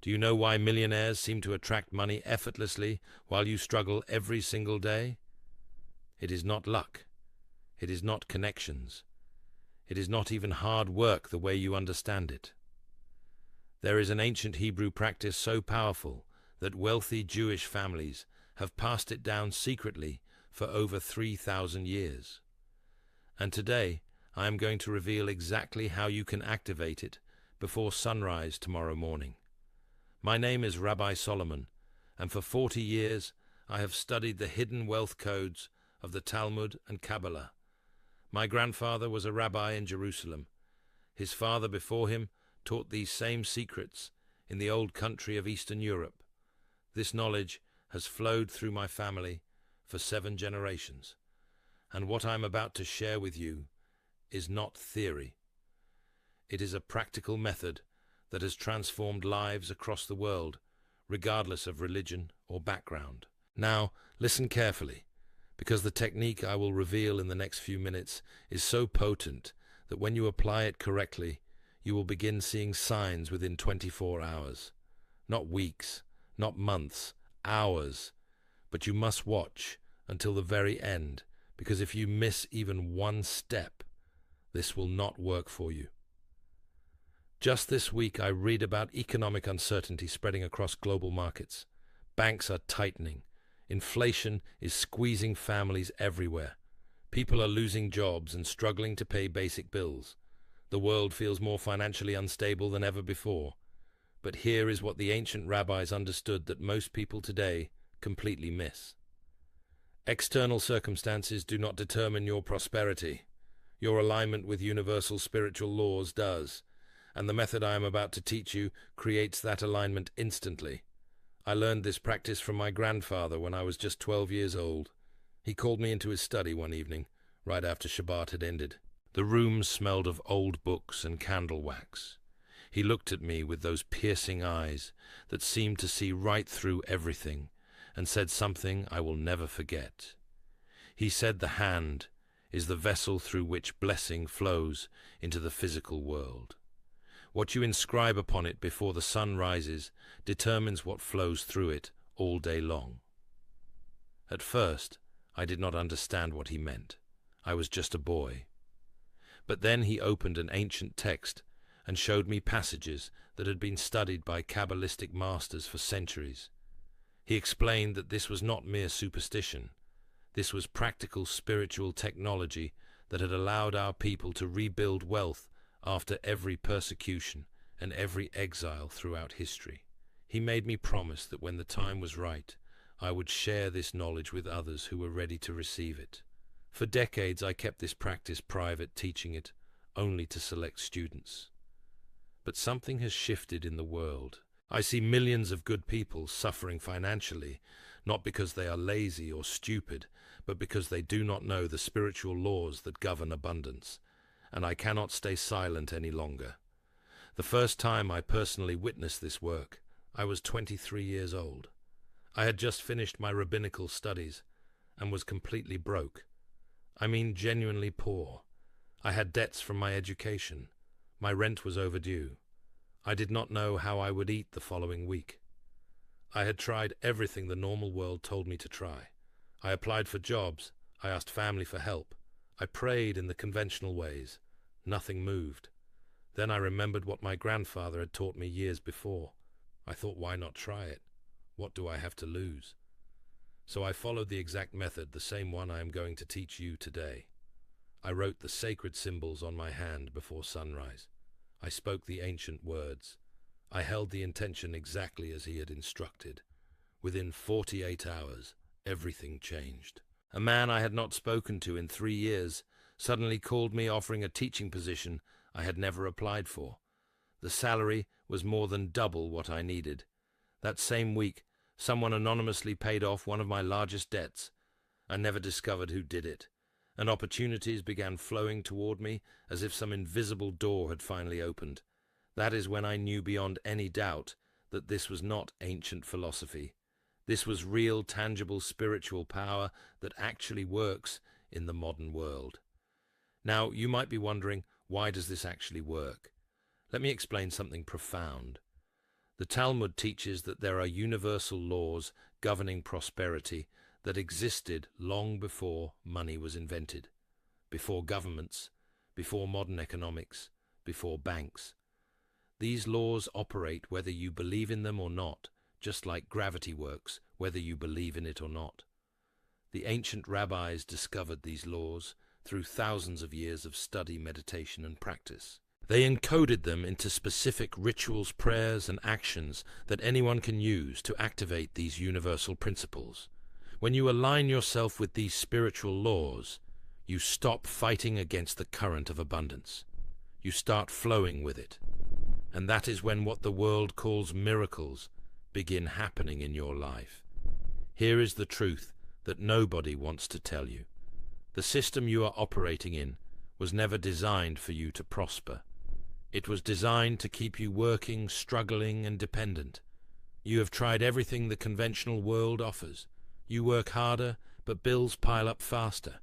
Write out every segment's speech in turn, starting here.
Do you know why millionaires seem to attract money effortlessly while you struggle every single day? It is not luck. It is not connections. It is not even hard work the way you understand it. There is an ancient Hebrew practice so powerful that wealthy Jewish families have passed it down secretly for over 3,000 years. And today, I am going to reveal exactly how you can activate it before sunrise tomorrow morning. My name is Rabbi Solomon, and for 40 years I have studied the hidden wealth codes of the Talmud and Kabbalah. My grandfather was a rabbi in Jerusalem. His father before him taught these same secrets in the old country of Eastern Europe. This knowledge has flowed through my family for 7 generations, and what I am about to share with you is not theory. It is a practical method that has transformed lives across the world, regardless of religion or background. Now, listen carefully, because the technique I will reveal in the next few minutes is so potent that when you apply it correctly, you will begin seeing signs within 24 hours. Not weeks, not months, hours. But you must watch until the very end, because if you miss even one step, this will not work for you. Just this week, I read about economic uncertainty spreading across global markets. Banks are tightening. Inflation is squeezing families everywhere. People are losing jobs and struggling to pay basic bills. The world feels more financially unstable than ever before. But here is what the ancient rabbis understood that most people today completely miss. External circumstances do not determine your prosperity. Your alignment with universal spiritual laws does, and the method I am about to teach you creates that alignment instantly. I learned this practice from my grandfather when I was just 12 years old. He called me into his study one evening, right after Shabbat had ended. The room smelled of old books and candle wax. He looked at me with those piercing eyes that seemed to see right through everything, and said something I will never forget. He said the hand is the vessel through which blessing flows into the physical world. What you inscribe upon it before the sun rises determines what flows through it all day long. At first, I did not understand what he meant. I was just a boy. But then he opened an ancient text and showed me passages that had been studied by Kabbalistic masters for centuries. He explained that this was not mere superstition. This was practical spiritual technology that had allowed our people to rebuild wealth after every persecution and every exile throughout history. He made me promise that when the time was right, I would share this knowledge with others who were ready to receive it. For decades, I kept this practice private, teaching it only to select students. But something has shifted in the world. I see millions of good people suffering financially, not because they are lazy or stupid, but because they do not know the spiritual laws that govern abundance. And I cannot stay silent any longer. The first time I personally witnessed this work, I was 23 years old. I had just finished my rabbinical studies and was completely broke. I mean genuinely poor. I had debts from my education. My rent was overdue. I did not know how I would eat the following week. I had tried everything the normal world told me to try. I applied for jobs. I asked family for help. I prayed in the conventional ways. Nothing moved. Then I remembered what my grandfather had taught me years before. I thought, why not try it? What do I have to lose? So I followed the exact method, the same one I am going to teach you today. I wrote the sacred symbols on my hand before sunrise. I spoke the ancient words. I held the intention exactly as he had instructed. Within 48 hours, everything changed. A man I had not spoken to in 3 years suddenly called me offering a teaching position I had never applied for. The salary was more than double what I needed. That same week, someone anonymously paid off one of my largest debts. I never discovered who did it, and opportunities began flowing toward me as if some invisible door had finally opened. That is when I knew beyond any doubt that this was not ancient philosophy. This was real, tangible spiritual power that actually works in the modern world. Now, you might be wondering, why does this actually work? Let me explain something profound. The Talmud teaches that there are universal laws governing prosperity that existed long before money was invented, before governments, before modern economics, before banks. These laws operate whether you believe in them or not, just like gravity works, whether you believe in it or not. The ancient rabbis discovered these laws through thousands of years of study, meditation, and practice. They encoded them into specific rituals, prayers, and actions that anyone can use to activate these universal principles. When you align yourself with these spiritual laws, you stop fighting against the current of abundance. You start flowing with it. And that is when what the world calls miracles begin happening in your life. Here is the truth that nobody wants to tell you. The system you are operating in was never designed for you to prosper. It was designed to keep you working, struggling, and dependent. You have tried everything the conventional world offers. You work harder, but bills pile up faster.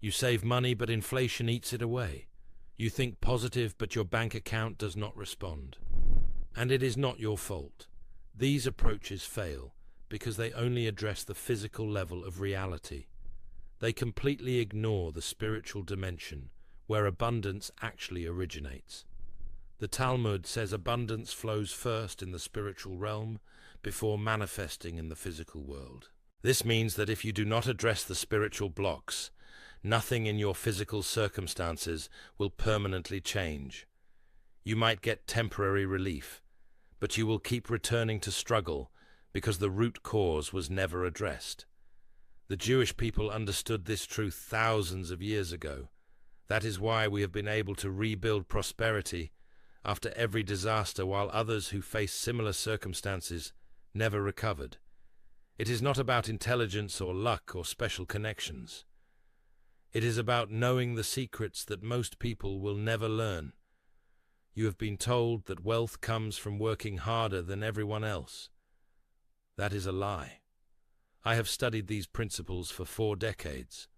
You save money, but inflation eats it away. You think positive, but your bank account does not respond. And it is not your fault. These approaches fail because they only address the physical level of reality. They completely ignore the spiritual dimension where abundance actually originates. The Talmud says abundance flows first in the spiritual realm before manifesting in the physical world. This means that if you do not address the spiritual blocks, nothing in your physical circumstances will permanently change. You might get temporary relief, but you will keep returning to struggle because the root cause was never addressed. The Jewish people understood this truth thousands of years ago. That is why we have been able to rebuild prosperity after every disaster, while others who faced similar circumstances never recovered. It is not about intelligence or luck or special connections. It is about knowing the secrets that most people will never learn. You have been told that wealth comes from working harder than everyone else. That is a lie. I have studied these principles for 4 decades.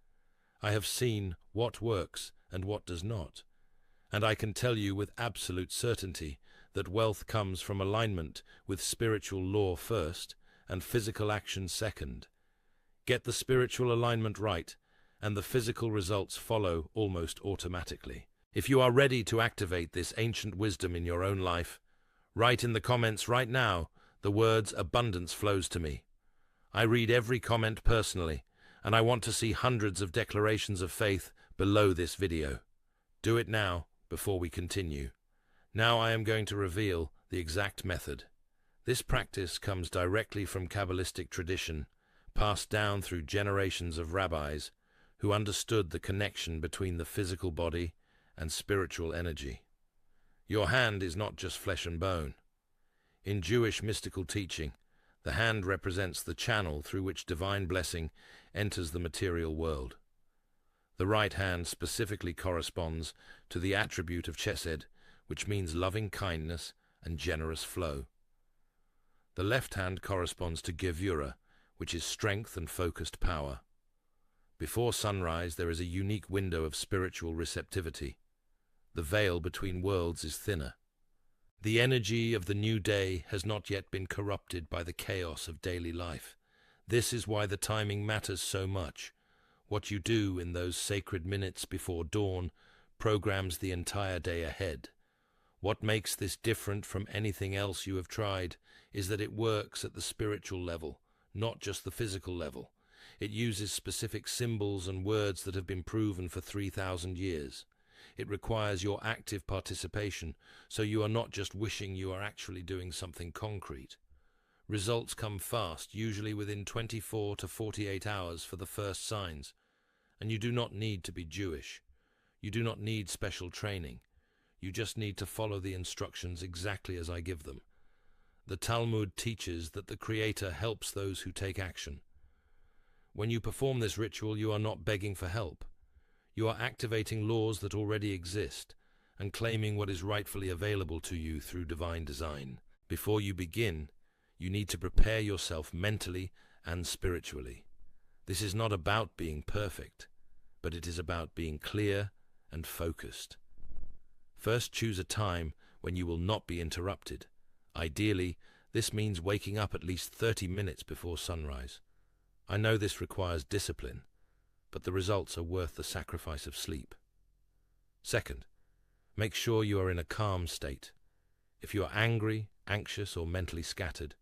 I have seen what works and what does not. And I can tell you with absolute certainty that wealth comes from alignment with spiritual law first and physical action second. Get the spiritual alignment right, and the physical results follow almost automatically. If you are ready to activate this ancient wisdom in your own life, write in the comments right now the words "abundance flows to me." I read every comment personally, and I want to see hundreds of declarations of faith below this video. Do it now before we continue. Now I am going to reveal the exact method. This practice comes directly from Kabbalistic tradition, passed down through generations of rabbis who understood the connection between the physical body and spiritual energy. Your hand is not just flesh and bone. In Jewish mystical teaching, the hand represents the channel through which divine blessing enters the material world. The right hand specifically corresponds to the attribute of chesed, which means loving kindness and generous flow. The left hand corresponds to gevura, which is strength and focused power. Before sunrise, there is a unique window of spiritual receptivity. The veil between worlds is thinner. The energy of the new day has not yet been corrupted by the chaos of daily life. This is why the timing matters so much. What you do in those sacred minutes before dawn programs the entire day ahead. What makes this different from anything else you have tried is that it works at the spiritual level, not just the physical level. It uses specific symbols and words that have been proven for 3,000 years. It requires your active participation, so you are not just wishing, you are actually doing something concrete. Results come fast, usually within 24 to 48 hours for the first signs. And you do not need to be Jewish. You do not need special training. You just need to follow the instructions exactly as I give them. The Talmud teaches that the Creator helps those who take action. When you perform this ritual, you are not begging for help. You are activating laws that already exist and claiming what is rightfully available to you through divine design. Before you begin, you need to prepare yourself mentally and spiritually. This is not about being perfect, but it is about being clear and focused. First, choose a time when you will not be interrupted, ideally This means waking up at least 30 minutes before sunrise. I know this requires discipline, but the results are worth the sacrifice of sleep. Second, make sure you are in a calm state. If you are angry, anxious, or mentally scattered,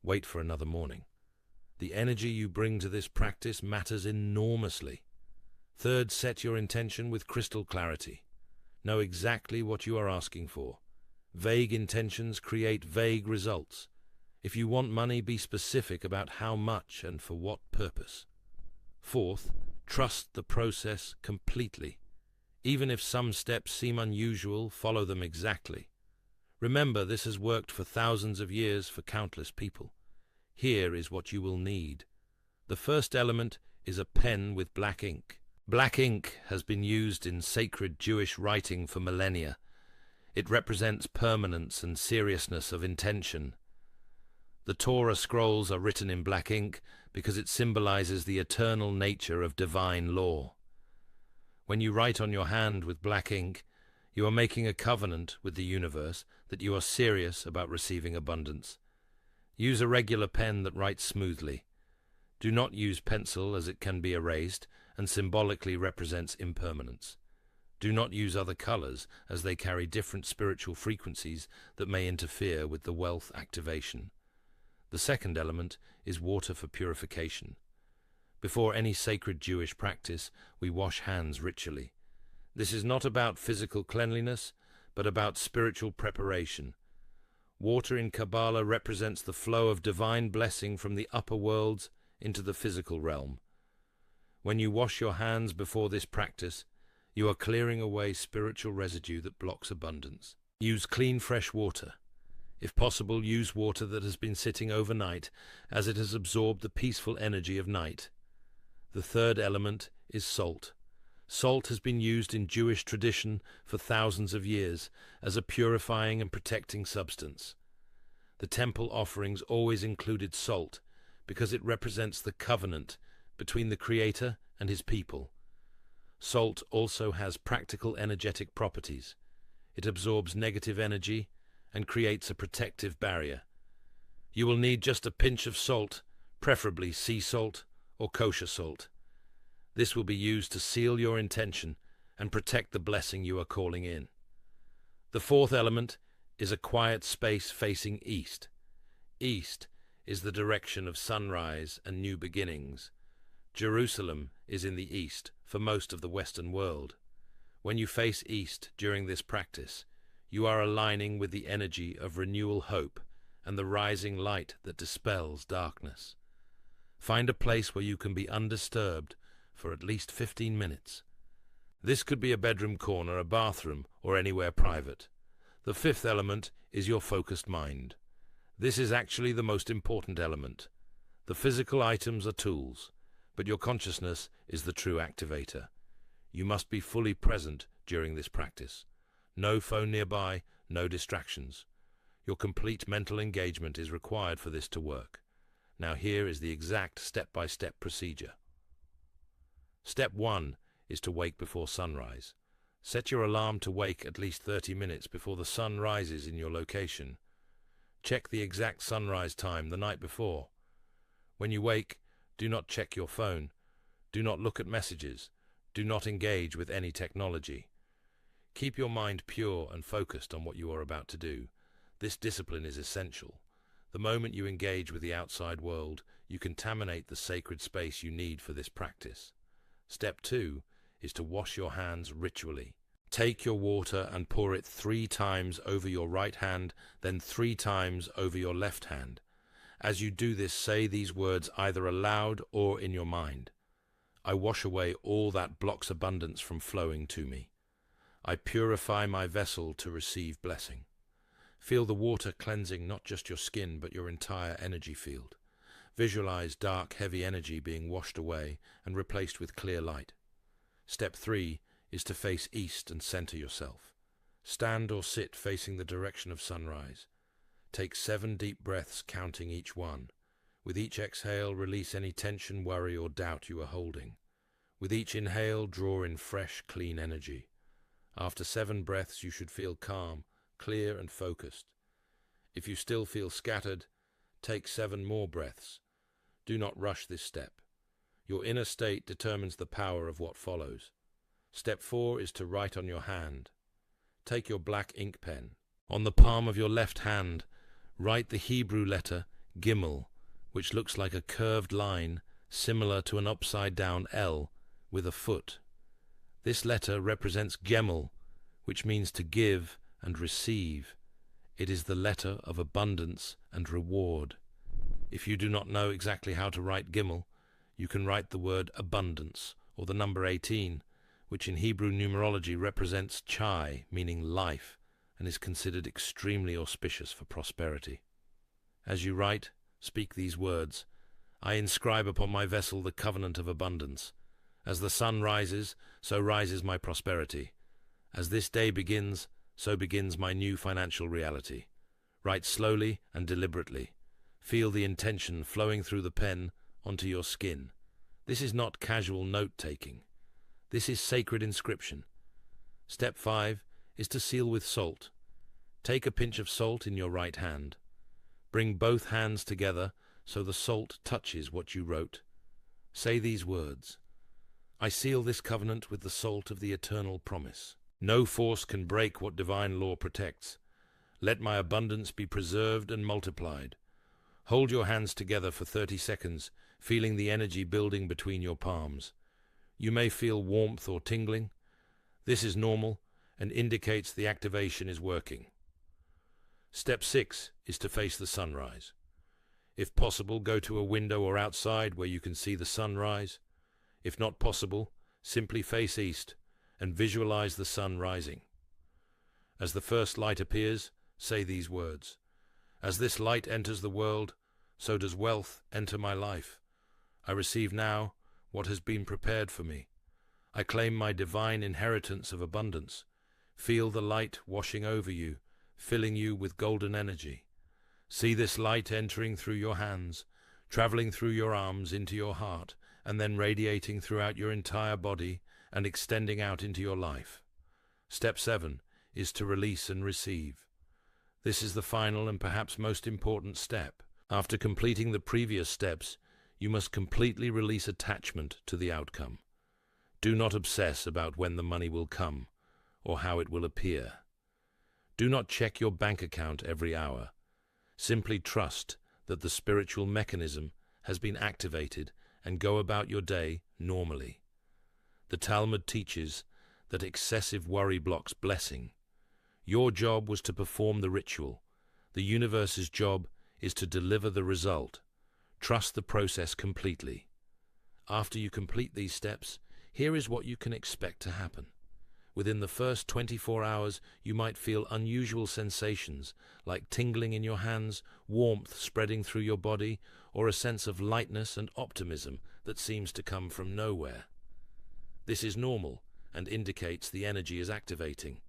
wait for another morning. The energy you bring to this practice matters enormously. Third, set your intention with crystal clarity. Know exactly what you are asking for. Vague intentions create vague results. If you want money, be specific about how much and for what purpose. Fourth, trust the process completely. Even if some steps seem unusual, follow them exactly. Remember, this has worked for thousands of years for countless people. Here is what you will need. The first element is a pen with black ink. Black ink has been used in sacred Jewish writing for millennia. It represents permanence and seriousness of intention. The Torah scrolls are written in black ink because it symbolizes the eternal nature of divine law. When you write on your hand with black ink, you are making a covenant with the universe that you are serious about receiving abundance. Use a regular pen that writes smoothly. Do not use pencil, as it can be erased and symbolically represents impermanence. Do not use other colors, as they carry different spiritual frequencies that may interfere with the wealth activation. The second element is water for purification. Before any sacred Jewish practice, we wash hands ritually. This is not about physical cleanliness, but about spiritual preparation. Water in Kabbalah represents the flow of divine blessing from the upper worlds into the physical realm. When you wash your hands before this practice, you are clearing away spiritual residue that blocks abundance. Use clean, fresh water. If possible, use water that has been sitting overnight, as it has absorbed the peaceful energy of night. The third element is salt. Salt has been used in Jewish tradition for thousands of years as a purifying and protecting substance. The temple offerings always included salt because it represents the covenant between the Creator and his people. Salt also has practical energetic properties. It absorbs negative energy and creates a protective barrier. You will need just a pinch of salt, preferably sea salt or kosher salt. This will be used to seal your intention and protect the blessing you are calling in. The fourth element is a quiet space facing east. East is the direction of sunrise and new beginnings. Jerusalem is in the east for most of the Western world. When you face east during this practice, you are aligning with the energy of renewal hope and the rising light that dispels darkness. Find a place where you can be undisturbed for at least 15 minutes. This could be a bedroom corner, a bathroom, or anywhere private. The fifth element is your focused mind. This is actually the most important element. The physical items are tools, but your consciousness is the true activator. You must be fully present during this practice. No phone nearby, no distractions. Your complete mental engagement is required for this to work. Now here is the exact step-by-step procedure. Step 1 is to wake before sunrise. Set your alarm to wake at least 30 minutes before the sun rises in your location. Check the exact sunrise time the night before. When you wake, do not check your phone. Do not look at messages. Do not engage with any technology. Keep your mind pure and focused on what you are about to do. This discipline is essential. The moment you engage with the outside world, you contaminate the sacred space you need for this practice. Step 2 is to wash your hands ritually. Take your water and pour it 3 times over your right hand, then 3 times over your left hand. As you do this, say these words either aloud or in your mind. I wash away all that blocks abundance from flowing to me. I purify my vessel to receive blessing. Feel the water cleansing not just your skin, but your entire energy field. Visualize dark, heavy energy being washed away and replaced with clear light. Step 3 is to face east and center yourself. Stand or sit facing the direction of sunrise. Take 7 deep breaths, counting each one. With each exhale, release any tension, worry, or doubt you are holding. With each inhale, draw in fresh, clean energy. After 7 breaths, you should feel calm, clear, and focused. If you still feel scattered, Take 7 more breaths. Do not rush this step. Your inner state determines the power of what follows. Step 4 is to write on your hand. Take your black ink pen. On the palm of your left hand, write the Hebrew letter Gimel, which looks like a curved line similar to an upside-down L with a foot. This letter represents Gemel, which means to give and receive. It is the letter of abundance and reward. If you do not know exactly how to write Gimel, you can write the word abundance, or the number 18, which in Hebrew numerology represents Chai, meaning life, and is considered extremely auspicious for prosperity. As you write, speak these words: I inscribe upon my vessel the covenant of abundance. As the sun rises, so rises my prosperity. As this day begins, so begins my new financial reality. Write slowly and deliberately. Feel the intention flowing through the pen onto your skin. This is not casual note-taking. This is sacred inscription. Step 5 is to seal with salt. Take a pinch of salt in your right hand. Bring both hands together so the salt touches what you wrote. Say these words: I seal this covenant with the salt of the eternal promise. No force can break what divine law protects. Let my abundance be preserved and multiplied. Hold your hands together for 30 seconds, feeling the energy building between your palms. You may feel warmth or tingling. This is normal and indicates the activation is working. Step 6 is to face the sunrise. If possible, go to a window or outside where you can see the sunrise. If not possible, simply face east and visualize the sun rising. As the first light appears, say these words: As this light enters the world, so does wealth enter my life. I receive now what has been prepared for me. I claim my divine inheritance of abundance. Feel the light washing over you, filling you with golden energy. See this light entering through your hands, traveling through your arms into your heart, and then radiating throughout your entire body and extending out into your life. Step 7 is to release and receive. This is the final and perhaps most important step. After completing the previous steps, you must completely release attachment to the outcome. Do not obsess about when the money will come or how it will appear. Do not check your bank account every hour. Simply trust that the spiritual mechanism has been activated and go about your day normally. The Talmud teaches that excessive worry blocks blessing. Your job was to perform the ritual. The universe's job is to deliver the result. Trust the process completely. After you complete these steps, here is what you can expect to happen. Within the first 24 hours, you might feel unusual sensations like tingling in your hands, warmth spreading through your body, or a sense of lightness and optimism that seems to come from nowhere. This is normal and indicates the energy is activating.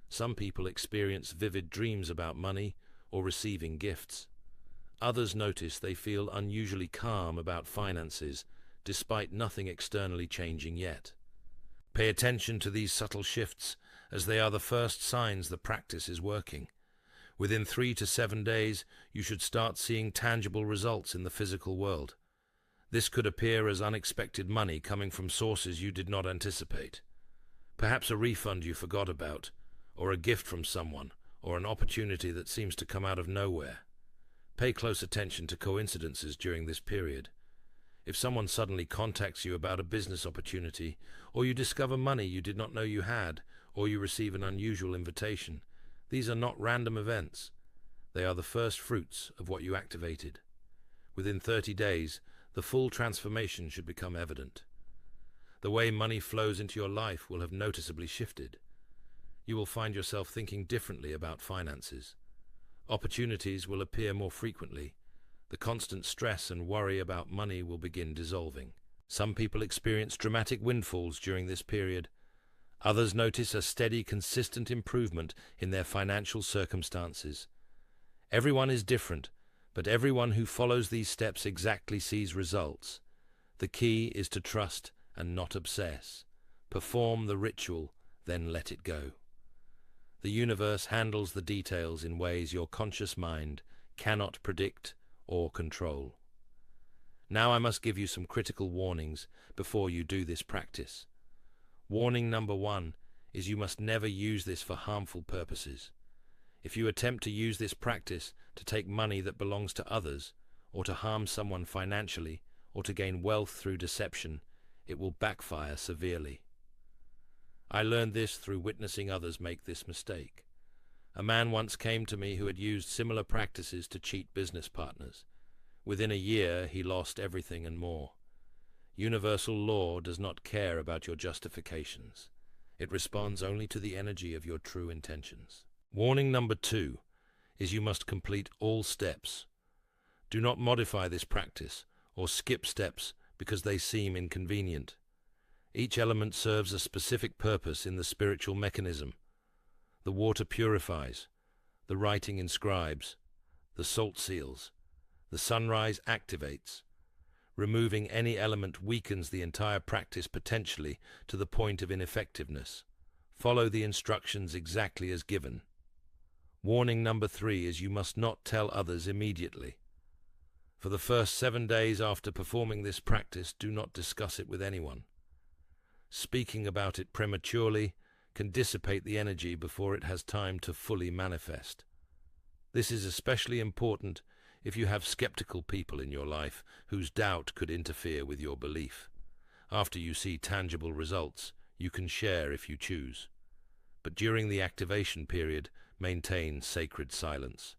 Some people experience vivid dreams about money or receiving gifts. Others notice they feel unusually calm about finances, despite nothing externally changing yet. Pay attention to these subtle shifts, as they are the first signs the practice is working. Within 3 to 7 days, you should start seeing tangible results in the physical world. This could appear as unexpected money coming from sources you did not anticipate. Perhaps a refund you forgot about, or a gift from someone, or an opportunity that seems to come out of nowhere. Pay close attention to coincidences during this period. If someone suddenly contacts you about a business opportunity, or you discover money you did not know you had, or you receive an unusual invitation, these are not random events. They are the first fruits of what you activated. Within 30 days, the full transformation should become evident. The way money flows into your life will have noticeably shifted. You will find yourself thinking differently about finances. Opportunities will appear more frequently. The constant stress and worry about money will begin dissolving. Some people experience dramatic windfalls during this period. Others notice a steady, consistent improvement in their financial circumstances. Everyone is different, but everyone who follows these steps exactly sees results. The key is to trust and not obsess. Perform the ritual, then let it go. The universe handles the details in ways your conscious mind cannot predict or control. Now I must give you some critical warnings before you do this practice. Warning number 1 is you must never use this for harmful purposes. If you attempt to use this practice to take money that belongs to others, or to harm someone financially, or to gain wealth through deception, it will backfire severely. I learned this through witnessing others make this mistake. A man once came to me who had used similar practices to cheat business partners. Within a year, he lost everything and more. Universal law does not care about your justifications. It responds only to the energy of your true intentions. Warning number 2 is you must complete all steps. Do not modify this practice or skip steps because they seem inconvenient. Each element serves a specific purpose in the spiritual mechanism. The water purifies, the writing inscribes, the salt seals, the sunrise activates. Removing any element weakens the entire practice potentially to the point of ineffectiveness. Follow the instructions exactly as given. Warning number 3 is you must not tell others immediately. For the first 7 days after performing this practice, do not discuss it with anyone. Speaking about it prematurely can dissipate the energy before it has time to fully manifest. This is especially important if you have skeptical people in your life whose doubt could interfere with your belief. After you see tangible results, you can share if you choose. But during the activation period, maintain sacred silence.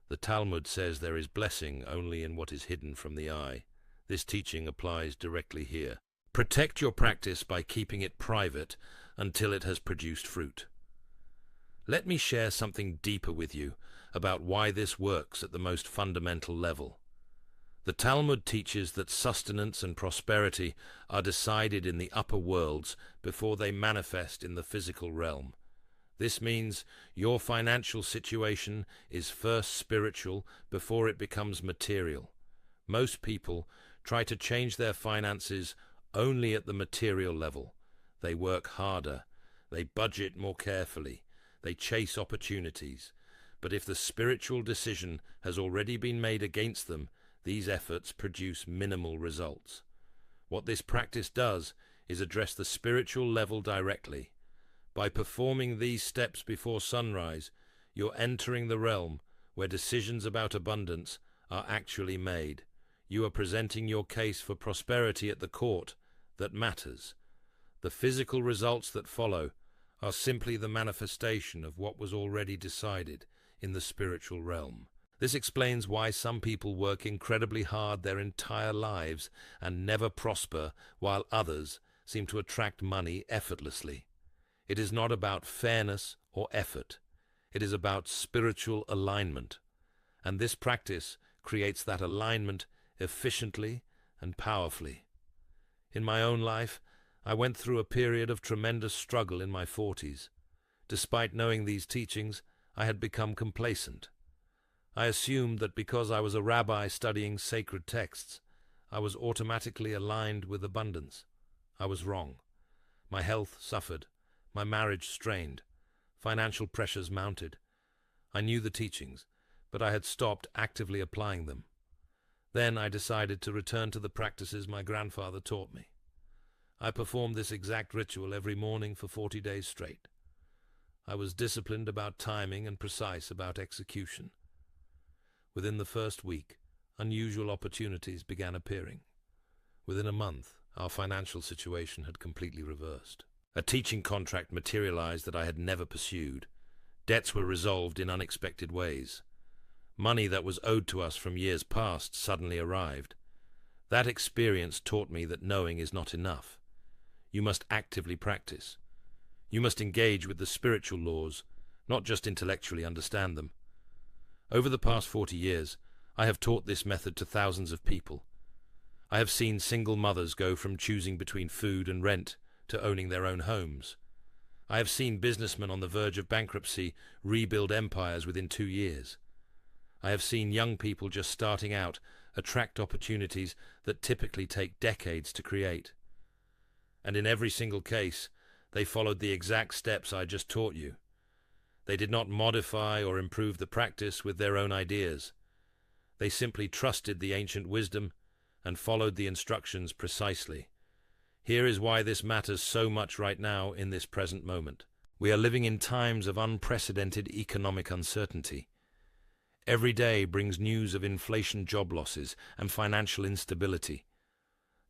The Talmud says there is blessing only in what is hidden from the eye. This teaching applies directly here. Protect your practice by keeping it private until it has produced fruit. Let me share something deeper with you about why this works at the most fundamental level. The Talmud teaches that sustenance and prosperity are decided in the upper worlds before they manifest in the physical realm. This means your financial situation is first spiritual before it becomes material. Most people try to change their finances only at the material level. They work harder, they budget more carefully, they chase opportunities. But if the spiritual decision has already been made against them, these efforts produce minimal results. What this practice does is address the spiritual level directly. By performing these steps before sunrise, you're entering the realm where decisions about abundance are actually made. You are presenting your case for prosperity at the court that matters. The physical results that follow are simply the manifestation of what was already decided in the spiritual realm. This explains why some people work incredibly hard their entire lives and never prosper, while others seem to attract money effortlessly. It is not about fairness or effort. It is about spiritual alignment. And this practice creates that alignment efficiently and powerfully. In my own life, I went through a period of tremendous struggle in my 40s. Despite knowing these teachings, I had become complacent. I assumed that because I was a rabbi studying sacred texts, I was automatically aligned with abundance. I was wrong. My health suffered. My marriage strained. Financial pressures mounted. I knew the teachings, but I had stopped actively applying them. Then I decided to return to the practices my grandfather taught me. I performed this exact ritual every morning for 40 days straight. I was disciplined about timing and precise about execution. Within the first week, unusual opportunities began appearing. Within a month, our financial situation had completely reversed. A teaching contract materialized that I had never pursued. Debts were resolved in unexpected ways. Money that was owed to us from years past suddenly arrived. That experience taught me that knowing is not enough. You must actively practice. You must engage with the spiritual laws, not just intellectually understand them. Over the past 40 years, I have taught this method to thousands of people. I have seen single mothers go from choosing between food and rent to owning their own homes. I have seen businessmen on the verge of bankruptcy rebuild empires within 2 years. I have seen young people just starting out attract opportunities that typically take decades to create. And in every single case, they followed the exact steps I just taught you. They did not modify or improve the practice with their own ideas. They simply trusted the ancient wisdom and followed the instructions precisely. Here is why this matters so much right now in this present moment. We are living in times of unprecedented economic uncertainty. Every day brings news of inflation, job losses, and financial instability.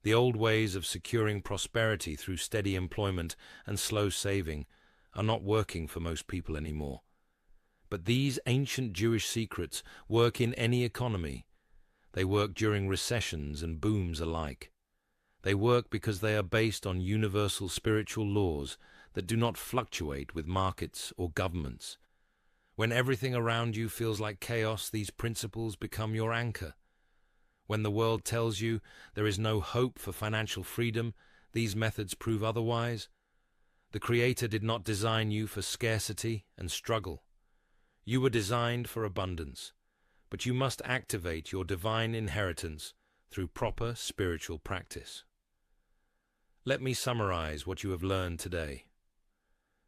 The old ways of securing prosperity through steady employment and slow saving are not working for most people anymore. But these ancient Jewish secrets work in any economy. They work during recessions and booms alike. They work because they are based on universal spiritual laws that do not fluctuate with markets or governments. When everything around you feels like chaos, these principles become your anchor. When the world tells you there is no hope for financial freedom, these methods prove otherwise. The Creator did not design you for scarcity and struggle. You were designed for abundance, but you must activate your divine inheritance through proper spiritual practice. Let me summarize what you have learned today.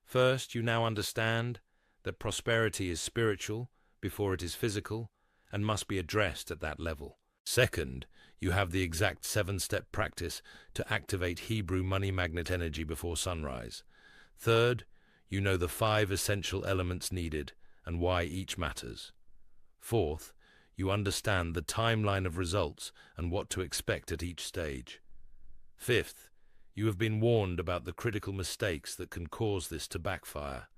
First, you now understand that prosperity is spiritual before it is physical and must be addressed at that level. Second, you have the exact 7-step practice to activate Hebrew money magnet energy before sunrise. Third, you know the 5 essential elements needed and why each matters. Fourth, you understand the timeline of results and what to expect at each stage. Fifth, you have been warned about the critical mistakes that can cause this to backfire.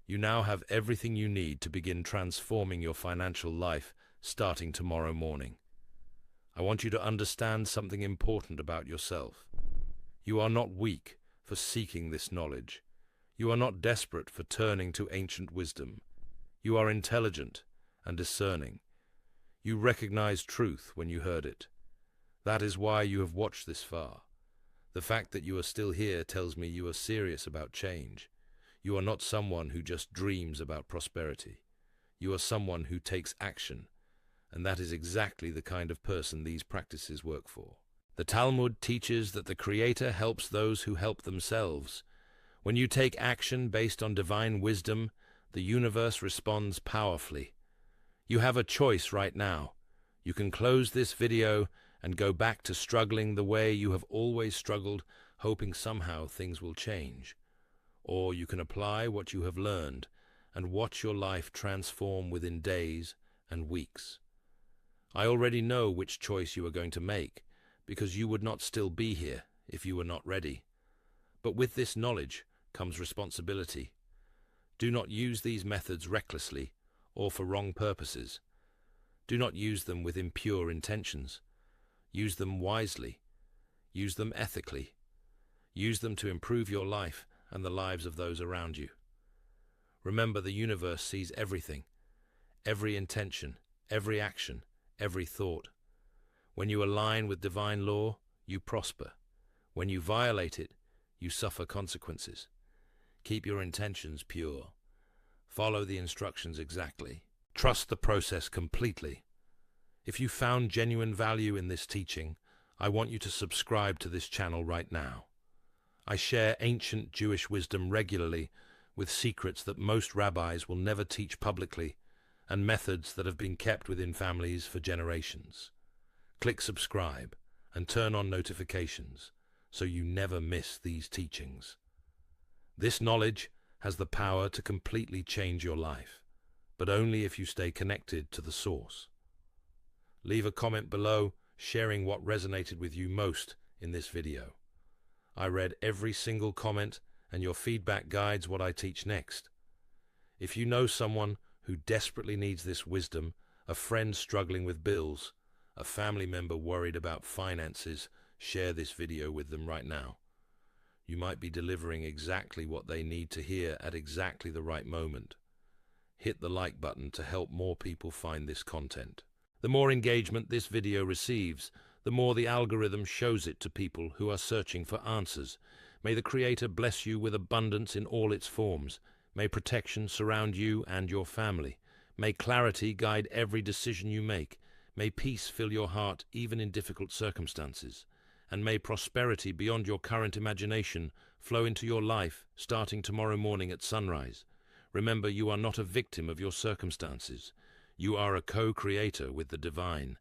You now have everything you need to begin transforming your financial life starting tomorrow morning. I want you to understand something important about yourself. You are not weak for seeking this knowledge. You are not desperate for turning to ancient wisdom. You are intelligent and discerning. You recognize truth when you heard it. That is why you have watched this far. The fact that you are still here tells me you are serious about change. You are not someone who just dreams about prosperity. You are someone who takes action, and that is exactly the kind of person these practices work for. The Talmud teaches that the Creator helps those who help themselves. When you take action based on divine wisdom, the universe responds powerfully. You have a choice right now. You can close this video and go back to struggling the way you have always struggled, hoping somehow things will change. Or you can apply what you have learned and watch your life transform within days and weeks. I already know which choice you are going to make, because you would not still be here if you were not ready. But with this knowledge comes responsibility. Do not use these methods recklessly or for wrong purposes. Do not use them with impure intentions. Use them wisely. Use them ethically. Use them to improve your life and the lives of those around you. Remember, the universe sees everything, every intention, every action, every thought. When you align with divine law, you prosper. When you violate it, you suffer consequences. Keep your intentions pure. Follow the instructions exactly. Trust the process completely. If you found genuine value in this teaching, I want you to subscribe to this channel right now. I share ancient Jewish wisdom regularly, with secrets that most rabbis will never teach publicly, and methods that have been kept within families for generations. Click subscribe and turn on notifications so you never miss these teachings. This knowledge has the power to completely change your life, but only if you stay connected to the source. Leave a comment below sharing what resonated with you most in this video. I read every single comment, and your feedback guides what I teach next. If you know someone who desperately needs this wisdom, a friend struggling with bills, a family member worried about finances, share this video with them right now. You might be delivering exactly what they need to hear at exactly the right moment. Hit the like button to help more people find this content. The more engagement this video receives, the more the algorithm shows it to people who are searching for answers. May the Creator bless you with abundance in all its forms. May protection surround you and your family. May clarity guide every decision you make. May peace fill your heart even in difficult circumstances. And may prosperity beyond your current imagination flow into your life starting tomorrow morning at sunrise. Remember, you are not a victim of your circumstances. You are a co-creator with the divine,